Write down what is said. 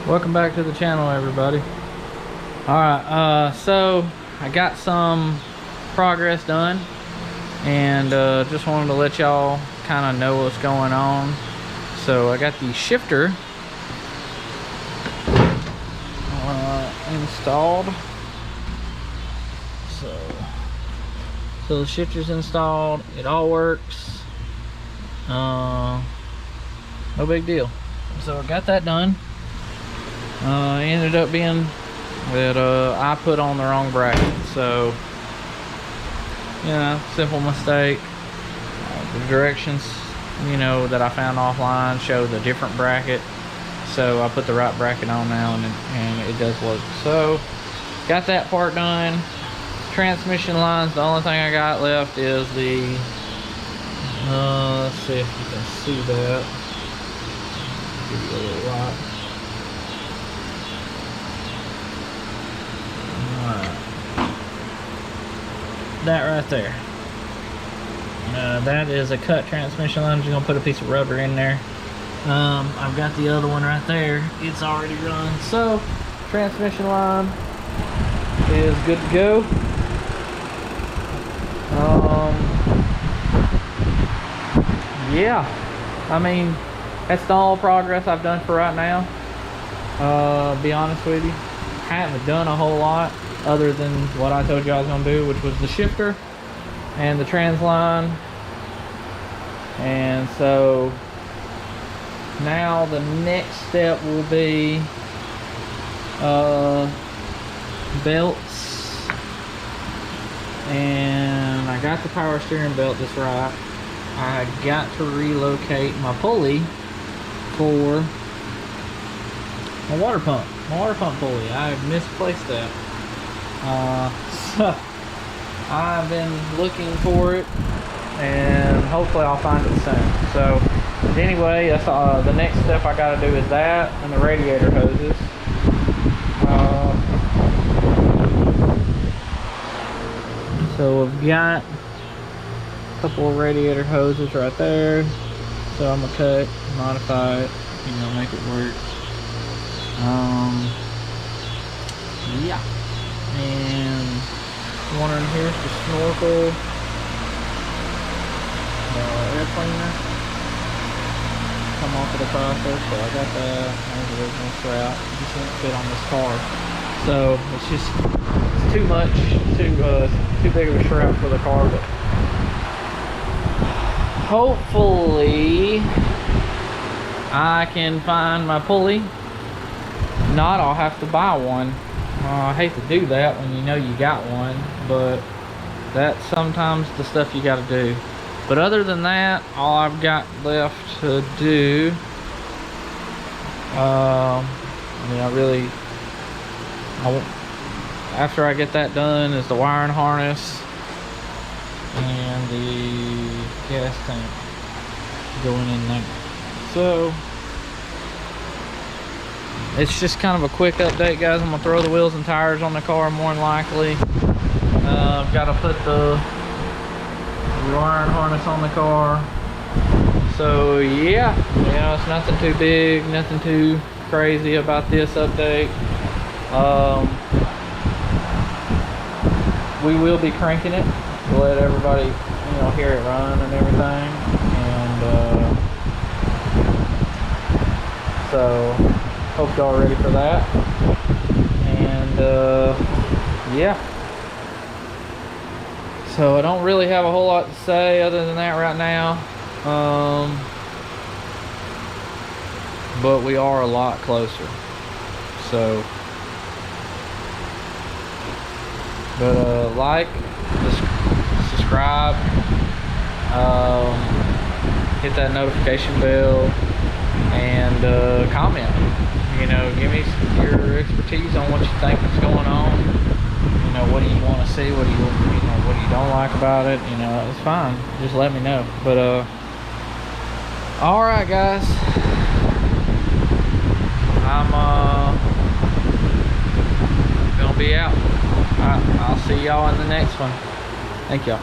Welcome back to the channel, everybody. Alright, so I got some progress done, and just wanted to let y'all kind of know what's going on. So I got the shifter installed. So the shifter's installed, it all works. No big deal. So I got that done. Ended up being that I put on the wrong bracket, so simple mistake. The directions that I found offline show the different bracket, so I put the right bracket on now, and it does work. So got that part done. Transmission lines, the only thing I got left is the let's see if you can see that. Give you a little light. That right there, that is a cut transmission line. I'm just gonna put a piece of rubber in there. I've got the other one right there, it's already run, so transmission line is good to go. Yeah, I mean, that's all progress I've done for right now. Be honest with you, I haven't done a whole lot other than what I told you I was gonna do, which was the shifter and the trans line. And so now the next step will be belts, and I got the power steering belt just right. I got to relocate my pulley for my water pump pulley. I misplaced that. So I've been looking for it, and hopefully I'll find it soon. So anyway, that's the next step I got to do is that and the radiator hoses. So we've got a couple of radiator hoses right there. So I'm gonna cut, modify it, make it work. Yeah. And one in here is the snorkel, air cleaner. Come off of the process, so I got that. There's the original strap. It just won't fit on this car, so it's too much, too big of a strap for the car. But hopefully I can find my pulley. If not, I'll have to buy one. I hate to do that when you got one, but that's sometimes the stuff you got to do. But other than that, all I've got left to do, after I get that done, is the wiring harness and the gas tank going in there. So it's just kind of a quick update, guys. I'm gonna throw the wheels and tires on the car more than likely. I've got to put the wiring harness on the car. So yeah, it's nothing too big, nothing too crazy about this update. We will be cranking it to let everybody hear it run and everything, and so hope y'all are ready for that. And yeah, so I don't really have a whole lot to say other than that right now, but we are a lot closer. So like, subscribe, hit that notification bell, and comment. Give me your expertise on what you think is going on. What do you want to see? What do you don't like about it? It's fine. Just let me know. But all right, guys. I'm gonna be out. I'll see y'all in the next one. Thank y'all.